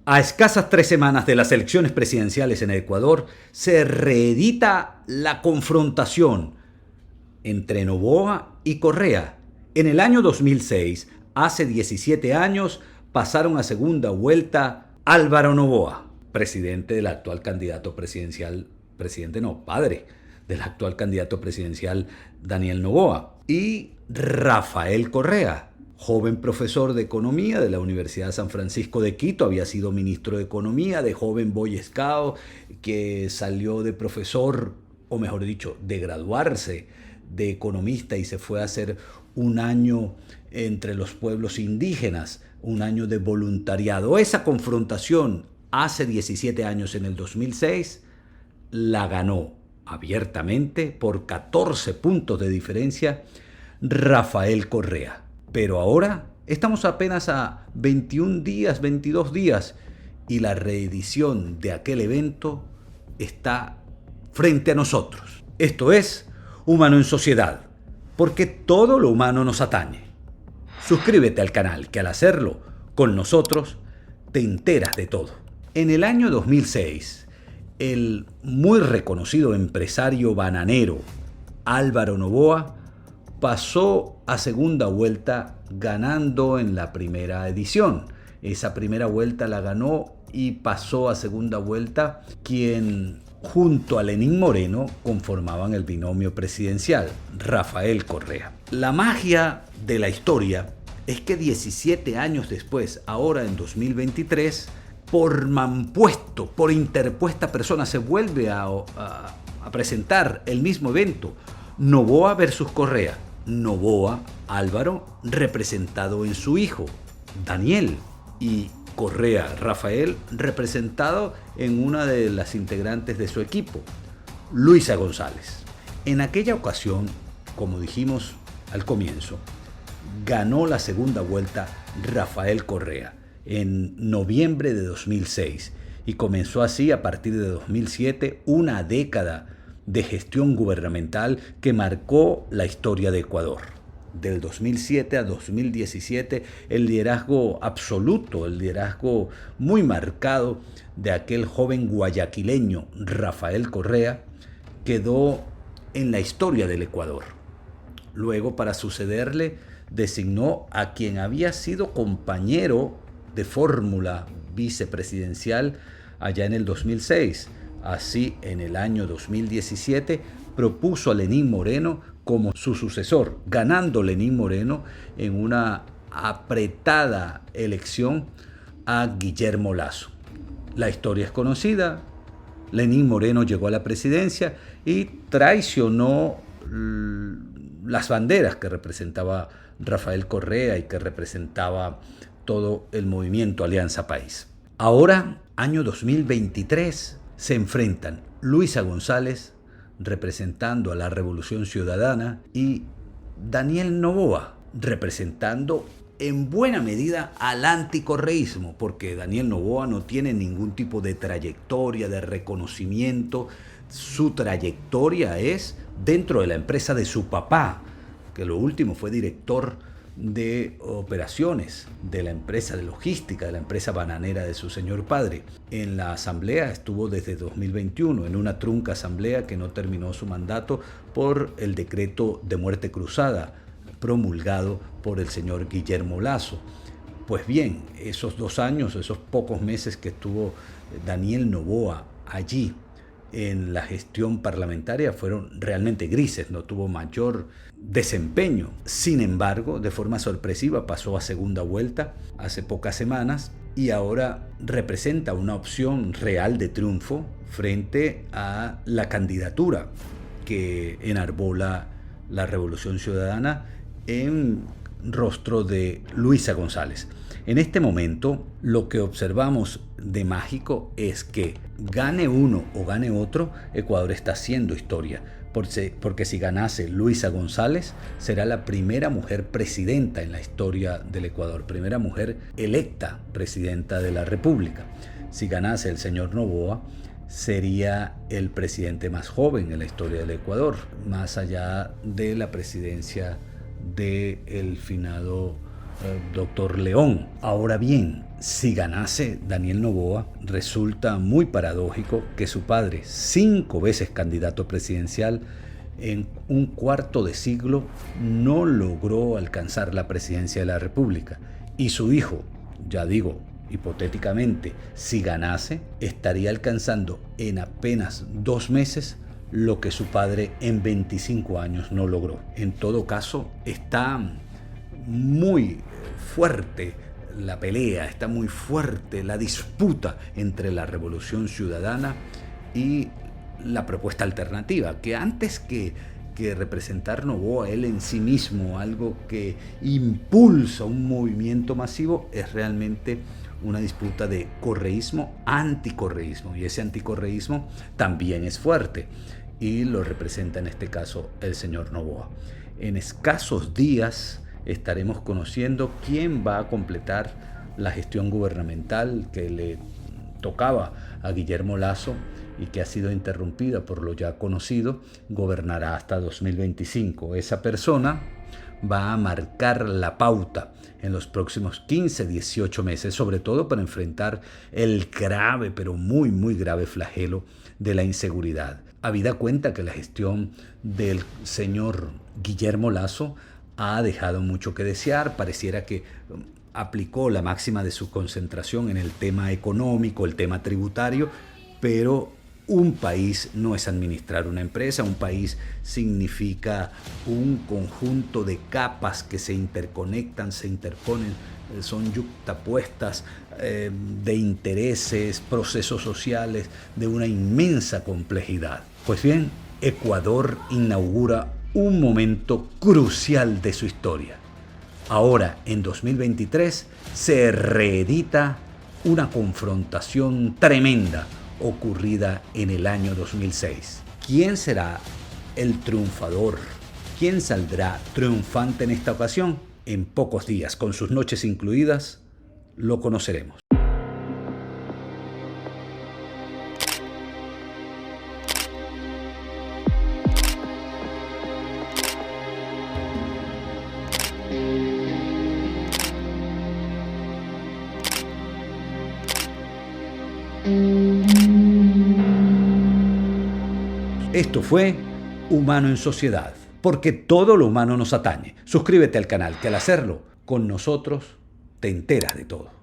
A escasas 3 semanas de las elecciones presidenciales en Ecuador, se reedita la confrontación entre Noboa y Correa. En el año 2006, hace 17 años, pasaron a segunda vuelta Álvaro Noboa, presidente del actual candidato presidencial, padre del actual candidato presidencial Daniel Noboa, y Rafael Correa, joven profesor de economía de la Universidad San Francisco de Quito, había sido ministro de Economía, de joven Boy Scout, que salió de profesor, o mejor dicho, de graduarse de economista y se fue a hacer un año entre los pueblos indígenas, un año de voluntariado. Esa confrontación hace 17 años, en el 2006, la ganó abiertamente por 14 puntos de diferencia Rafael Correa. Pero ahora estamos apenas a 21 días, 22 días, y la reedición de aquel evento está frente a nosotros. Esto es Humano en Sociedad, porque todo lo humano nos atañe. Suscríbete al canal, que al hacerlo con nosotros te enteras de todo. En el año 2006, el muy reconocido empresario bananero Álvaro Noboa pasó a segunda vuelta ganando en la primera edición. Esa primera vuelta la ganó y pasó a segunda vuelta quien junto a Lenín Moreno conformaban el binomio presidencial, Rafael Correa. La magia de la historia es que 17 años después, ahora en 2023, por mampuesto, por interpuesta persona, se vuelve a presentar el mismo evento, Noboa versus Correa. Noboa, Álvaro, representado en su hijo, Daniel, y Correa, Rafael, representado en una de las integrantes de su equipo, Luisa González. En aquella ocasión, como dijimos al comienzo, ganó la segunda vuelta Rafael Correa en noviembre de 2006 y comenzó así, a partir de 2007, una década de gestión gubernamental que marcó la historia de Ecuador. Del 2007 a 2017, el liderazgo absoluto, el liderazgo muy marcado de aquel joven guayaquileño Rafael Correa quedó en la historia del Ecuador. Luego, para sucederle, designó a quien había sido compañero de fórmula vicepresidencial allá en el 2006. Así, en el año 2017, propuso a Lenín Moreno como su sucesor, ganando Lenín Moreno en una apretada elección a Guillermo Lasso. La historia es conocida. Lenín Moreno llegó a la presidencia y traicionó las banderas que representaba Rafael Correa y que representaba todo el movimiento Alianza País. Ahora, año 2023, se enfrentan Luisa González, representando a la Revolución Ciudadana, y Daniel Noboa, representando en buena medida al anticorreísmo, porque Daniel Noboa no tiene ningún tipo de trayectoria, de reconocimiento. Su trayectoria es dentro de la empresa de su papá, que lo último fue director de operaciones de la empresa de logística, de la empresa bananera de su señor padre. En la asamblea estuvo desde 2021, en una trunca asamblea que no terminó su mandato por el decreto de muerte cruzada promulgado por el señor Guillermo Lasso. Pues bien, esos 2 años, esos pocos meses que estuvo Daniel Noboa allí en la gestión parlamentaria fueron realmente grises, no tuvo mayor desempeño. Sin embargo, de forma sorpresiva pasó a segunda vuelta hace pocas semanas y ahora representa una opción real de triunfo frente a la candidatura que enarbola la Revolución Ciudadana en rostro de Luisa González. En este momento, lo que observamos de mágico es que gane uno o gane otro, Ecuador está haciendo historia. Porque si ganase Luisa González, será la primera mujer presidenta en la historia del Ecuador, primera mujer electa presidenta de la República. Si ganase el señor Noboa, sería el presidente más joven en la historia del Ecuador, más allá de la presidencia del finado doctor León. Ahora bien, si ganase Daniel Noboa, resulta muy paradójico que su padre, 5 veces candidato presidencial, en un cuarto de siglo no logró alcanzar la presidencia de la República. Y su hijo, ya digo, hipotéticamente, si ganase, estaría alcanzando en apenas 2 meses lo que su padre en 25 años no logró. En todo caso, está muy fuerte la pelea, está muy fuerte la disputa entre la Revolución Ciudadana y la propuesta alternativa, que antes que representar Noboa él en sí mismo, algo que impulsa un movimiento masivo, es realmente una disputa de correísmo, anticorreísmo, y ese anticorreísmo también es fuerte y lo representa en este caso el señor Noboa. En escasos días estaremos conociendo quién va a completar la gestión gubernamental que le tocaba a Guillermo Lasso y que ha sido interrumpida por lo ya conocido. Gobernará hasta 2025. Esa persona va a marcar la pauta en los próximos 15, 18 meses, sobre todo para enfrentar el grave, pero muy, muy grave flagelo de la inseguridad. Habida cuenta que la gestión del señor Guillermo Lasso ha dejado mucho que desear, pareciera que aplicó la máxima de su concentración en el tema económico, el tema tributario, pero un país no es administrar una empresa, un país significa un conjunto de capas que se interconectan, se interponen, son yuxtapuestas de intereses, procesos sociales de una inmensa complejidad. Pues bien, Ecuador inaugura un momento crucial de su historia. Ahora, en 2023, se reedita una confrontación tremenda ocurrida en el año 2006. ¿Quién será el triunfador? ¿Quién saldrá triunfante en esta ocasión? En pocos días, con sus noches incluidas, lo conoceremos. Esto fue Humano en Sociedad, porque todo lo humano nos atañe. Suscríbete al canal, que al hacerlo, con nosotros te enteras de todo.